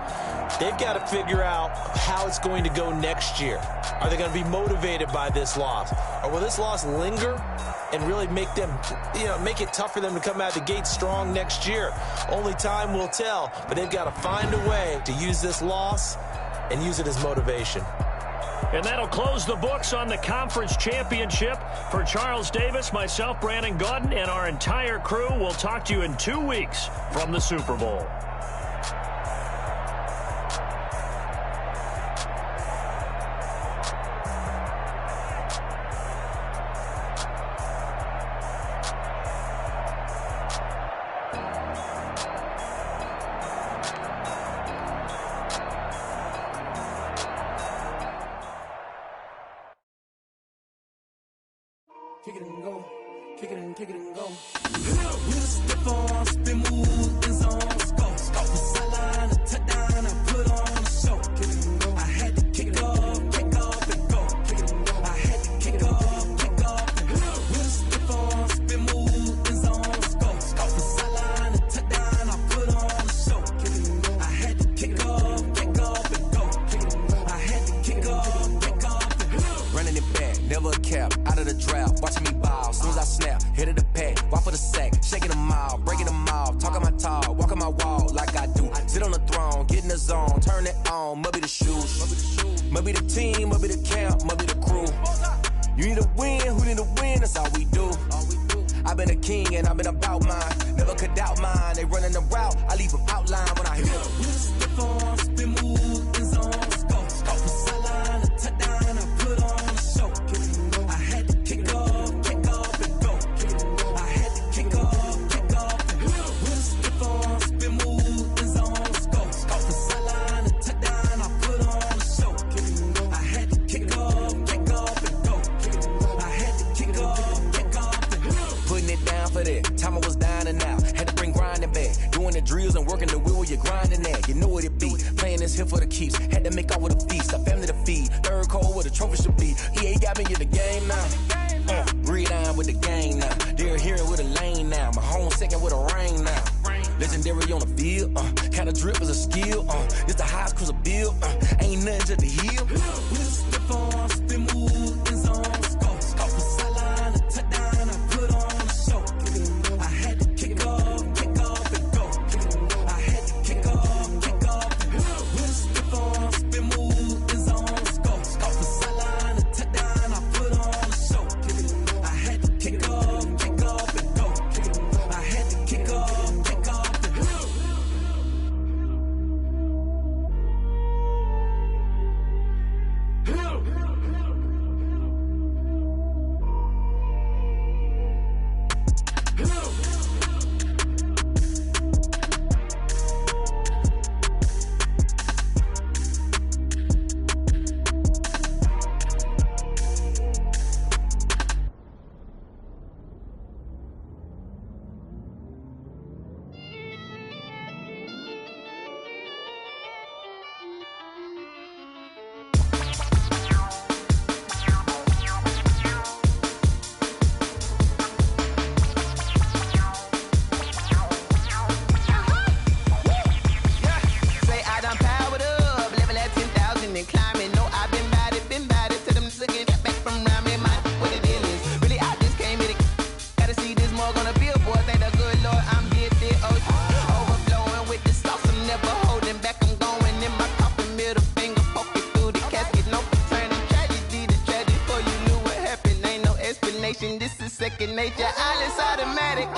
they've got to figure out how it's going to go next year. Are they going to be motivated by this loss? Or will this loss linger and really make them, make it tough for them to come out the gate strong next year? Only time will tell. But they've got to find a way to use this loss and use it as motivation. And that'll close the books on the conference championship. For Charles Davis, myself, Brandon Gaudin, and our entire crew, we'll talk to you in 2 weeks from the Super Bowl. Kick it and go, kick it and go. With a stiff on, spin move, in zone, go. The sideline, a touchdown, I put on a show. Kick it and go. I had to kick off and go. Kick it and go. I had to kick off and go. With a stiff on, spin move, in zone, go. The sideline, a touchdown, I put on a show. Kick it and go. I had to kick off and go. Kick it and go. I had to kick off and go. Running it back, never a cap, out of the draft, watching me ball. Soon as I snap, hit of the pack, walk for the sack, shaking them out, breaking them off, talking my talk, walking my wall like I do. Sit on the throne, get in the zone, turn it on, must be the shoes, must be the team, must be the camp, must be the crew. You need a win, who need a win, that's all we do. I've been a king and I've been about mine, never could doubt mine. They running the route, I leave them outline when I hit them. With a stiff on, spin move, in zone, go. The sideline, a touchdown, I put on a show. I had to kick off and go. I had to kick off and go. With a stiff on, spin move, in zone, go. The sideline, a touchdown, I put on a show. I had to kick off and go. I had to kick off and go. Putting it down for that. Time I was down and out. Had to bring grinding back. Doing the drills and working the wheel where you're grinding at. You know what it be. Playing this here for the keeps. Had to make out with a feast. A family to feed. Third cold where the trophy should be. EA got me in the game now. Read on with the game now. They're hearing with a lane now. My home second with a rain now. Legendary on the field. Kind of drip is a skill. It's the highest cruiser bill. Ain't nothing to the heel. With a stiff on, spin move, in zone, go. The sideline, a touchdown, I put on a show. I had to kick off and go. I had to kick off and go. With a stiff on, spin move, in zone, go. The sideline, a touchdown, I put on a show. I had to kick off and go. I had to kick off and go. This is second nature, all is automatic.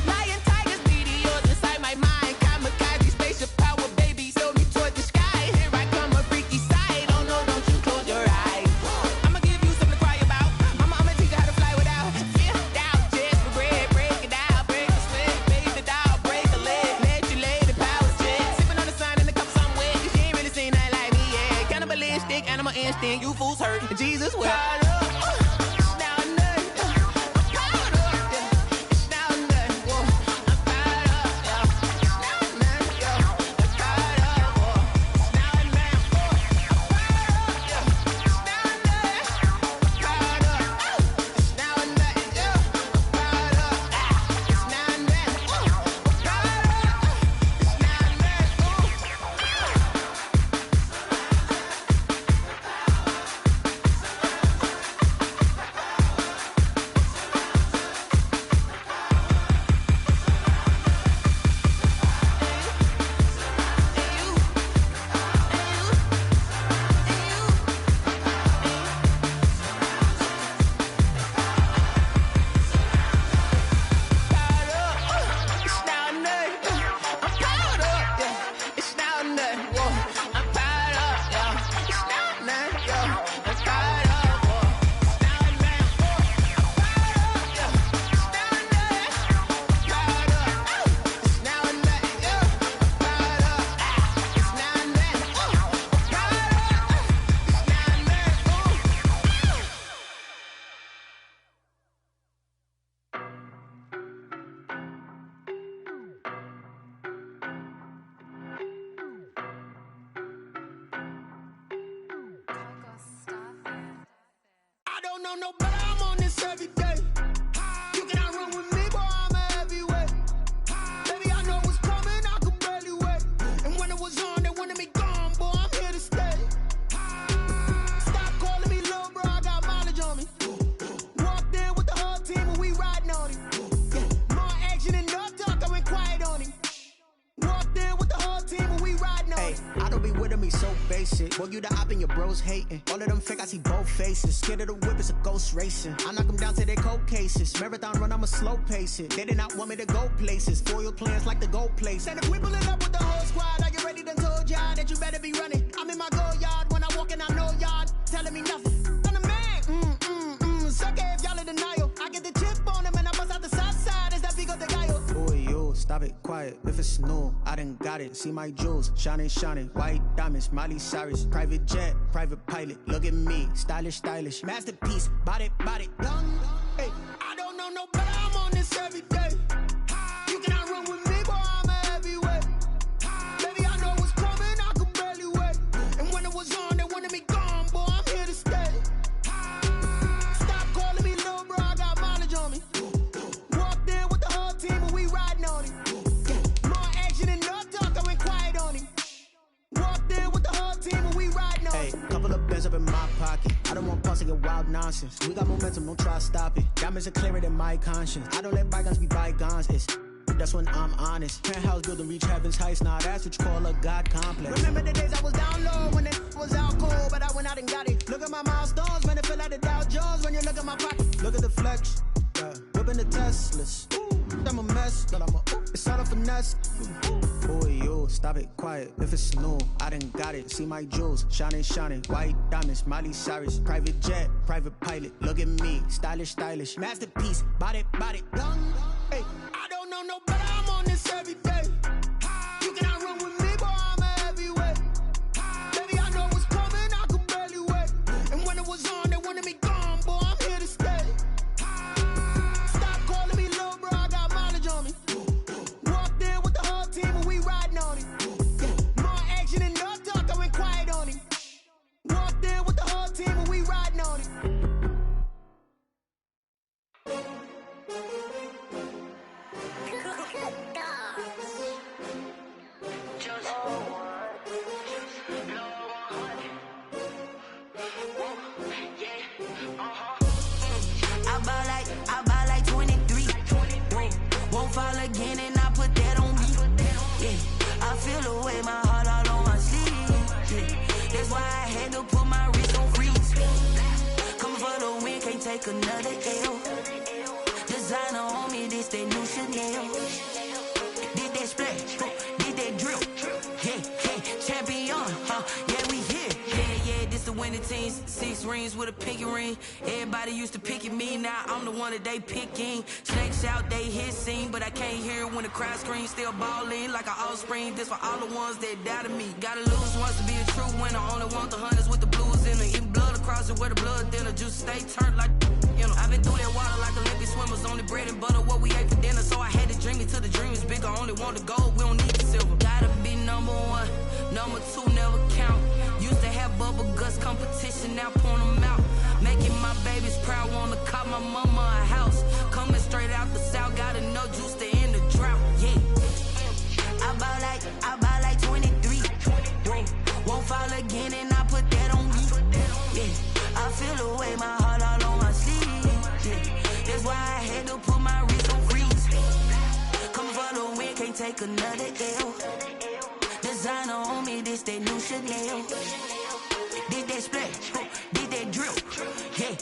Lion, tigers, meteors inside my mind. Kamikaze, spaceship power, baby. So handstand, you fools hurt. Jesus wept. No, but I'm on this every day. You cannot run with me, boy, I'm a heavyweight. Baby, I know what's coming, I could barely wait. And when it was on, they wanted me gone, boy, I'm here to stay. Stop calling me little bro, I got mileage on me. Walked in with the whole team and we riding on him. More action and no talk, I went quiet on him. Walked in with the whole team and we riding on him. I don't be with me so basic. Boy, you the op and your bros hating. All of them fake, I see both faces. Scared of the whip, it's a ghost racing. I knock them down to their cold cases. Marathon run, I'ma slow pace it. They did not want me to go places. Foil plans like the go place. And if we pull it up with the whole squad, are you ready? Done told y'all that you better be running. I'm in my go yard. When I walk in, I know y'all telling me nothing. I'm the man. Suck it if y'all in denial. I get the chip on them and I bust out the south side. Is that Vigo de Gallo? Boy, yo, stop it, quiet. If it's new, I done got it. See my jewels, shining, shining. White diamonds, Miley Cyrus. Private jet, private pilot. Look at me, stylish, stylish. Masterpiece, body, done. Hey, I don't know no better, I'm on this every day. You cannot run with me, boy, I'm a heavyweight. Baby, I know what's coming, I could barely wait. And when it was on, they wanted me gone, boy, I'm here to stay. Stop calling me little bro, I got mileage on me. Walked in with the whole team and we riding on him. More action and no talk, I went quiet on him. Walked in with the whole team and we riding on him. Hey, couple of bands up in my pocket. I don't want pause to get wild nonsense. We got momentum, don't try to stop it. Diamonds are clearer than my conscience. I don't let bygones be bygones. That's when I'm honest. Penthouse building, reach heaven's heights. Nah, that's what you call a God complex. Remember the days I was down low when it was out cold, but I went out and got it. Look at my milestones, man, it feel like the Dow Jones when you look at my pocket. Look at the flex, whipping the Teslas. I'm a mess, but I'm a it's all a finesse. Boy, yo, stop it, quiet. If it's new, I done got it. See my jewels, shining, shining. White diamonds, Miley Cyrus. Private jet, private pilot. Look at me, stylish, stylish. Masterpiece, body, done. Hey, I don't know no better, I'm on this every day. You cannot run with me, boy, I'm a heavyweight. Baby, I know what's coming, I could barely wait. And when it was on, they wanted me gone, boy, I'm here to stay. Stop calling me little bro, I got mileage on me. Walked in with the whole team and we riding on him. More action and no talk, I went quiet on him. Walked in with the whole team and we riding on him. I buy like 23. Won't fall again and I put that on me. Yeah, I feel the way, my heart all on my sleeve. Yeah, that's why I had to put my wrist on freeze. Coming for the win, can't take another L. Designer on me, this that new Chanel. Did that splash, did that drill. Yeah, champion, yeah, we here. Yeah, this the winning teams. 6 rings with a pinky ring. Everybody used to pick at me, now I'm the one that they picking. Snakes out, they hit scene, but I can't hear when the crowd screams. Still balling like an offspring. This for all the ones that doubted me. Gotta lose once to be a true winner. Only want the hunters with the blues in it. Eating blood across it where the blood thinner. Juice stay turned like, you know. I've been through that water like Olympic swimmers. Only bread and butter, what we ate for dinner. So I had to dream it till the dream is bigger. Only want the gold, we don't need the silver. Gotta be number one, number two never count. Used to have bubble guts competition, now point them out. Making my babies proud, wanna call my mama a house. Coming straight out the south, gotta know juice to end the drought. Yeah. I bought like 23. Won't fall again and I put that on me. Yeah. I feel the way, my heart all on my sleeve. Yeah. That's why I had to put my wrist on freeze. Coming for the win, can't take another L. Designer on me, this that new Chanel. Did that splash, did that drill. Yeah,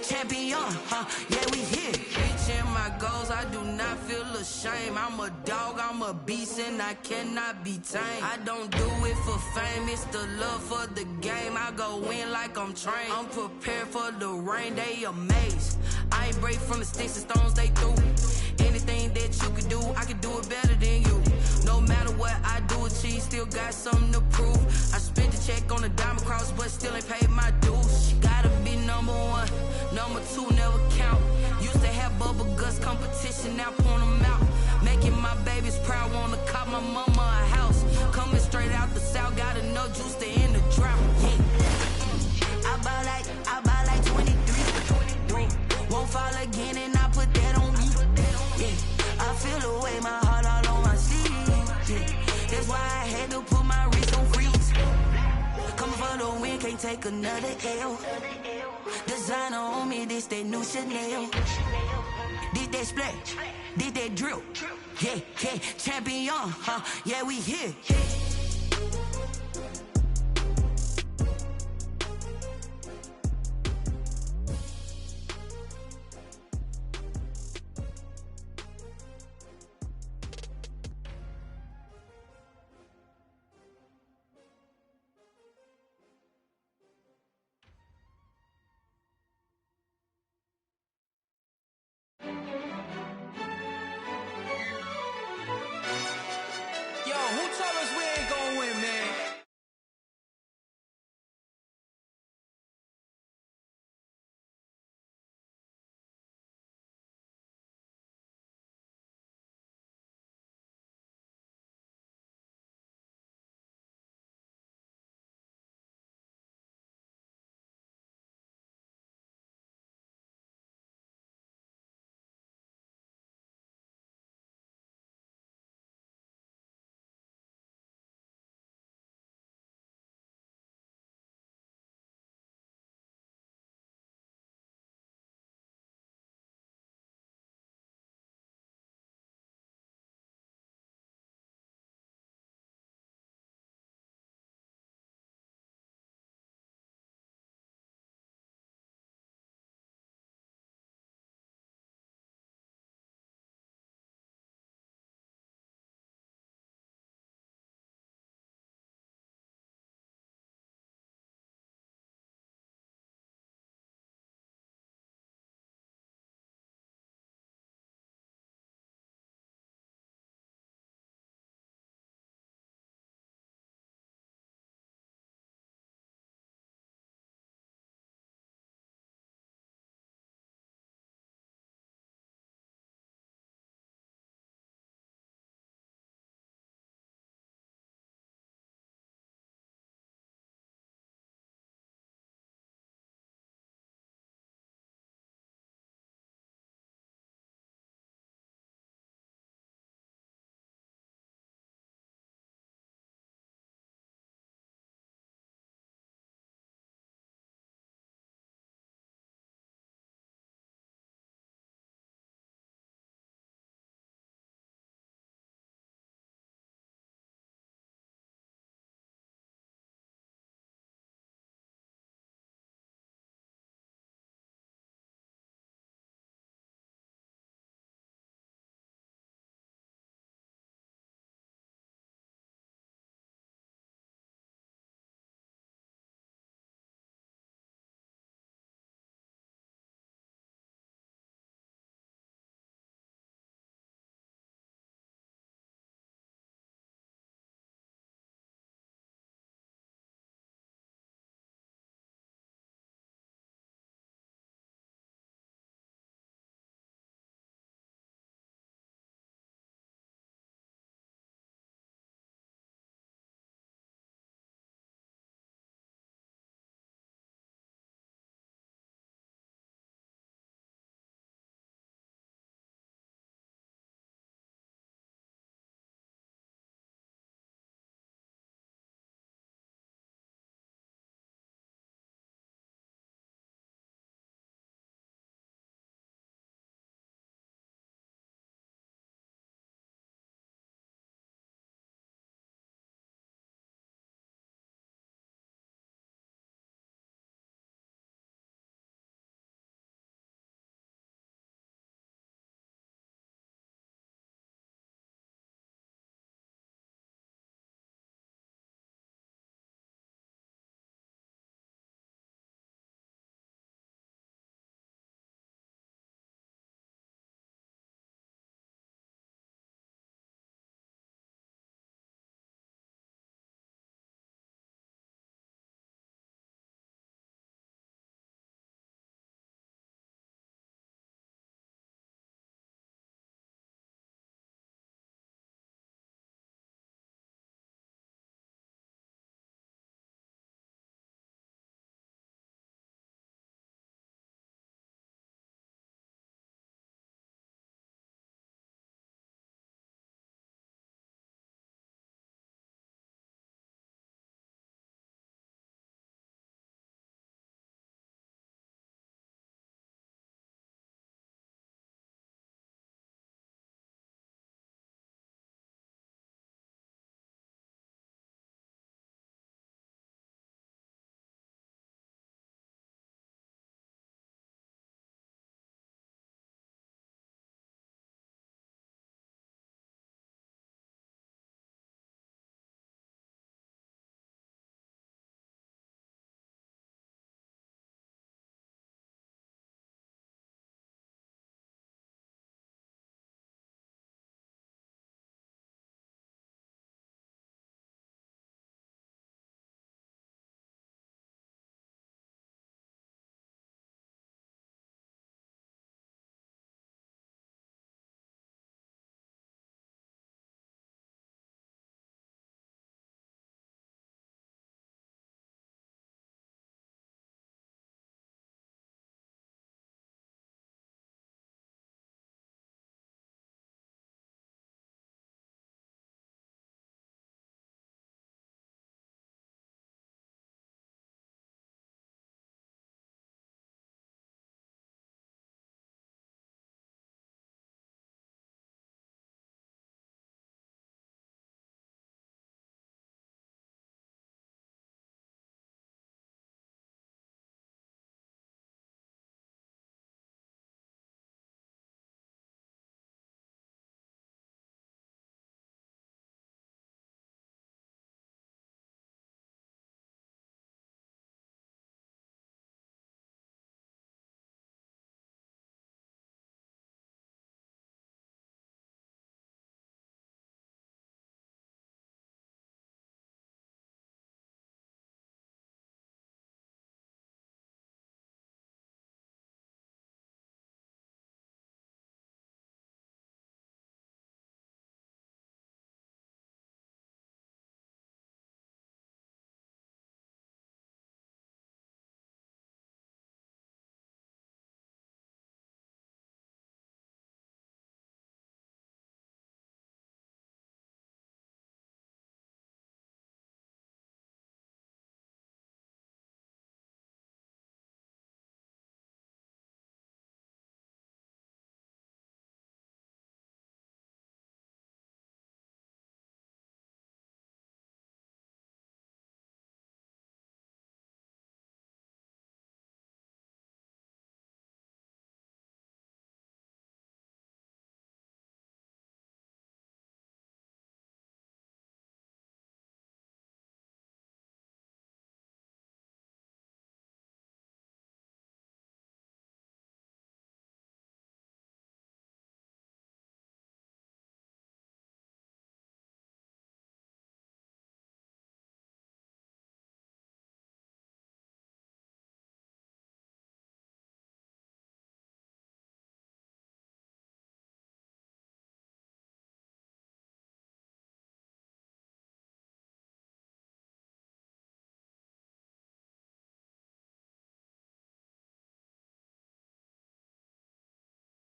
champion, yeah, we here. Reaching my goals, I do not feel ashamed. I'm a dog, I'm a beast, and I cannot be tamed. I don't do it for fame, it's the love for the game. I go in like I'm trained. I'm prepared for the rain, they amazed. I ain't break from the sticks and stones they threw. Anything that you could do, I could do it better than you. No matter what I do, achieve, still got something to prove. I spent the check on the diamond cross, but still ain't paid my dues. Gotta be number one, number two never count. Used to have bubble guts competition, now point them out. Making my babies proud, wanna call my mama a house. Coming straight out the south, gotta know juice to end the drought. Yeah. I bought like 23. Won't fall again and I put that on me. Yeah. I feel the way, my heart all on my sleeve. Yeah. That's why I had to put my wrist on freeze. Coming for the win, can't take another L. Designer on me, this that new Chanel. Did that splash, did that drill. Yeah, champion, yeah, we here.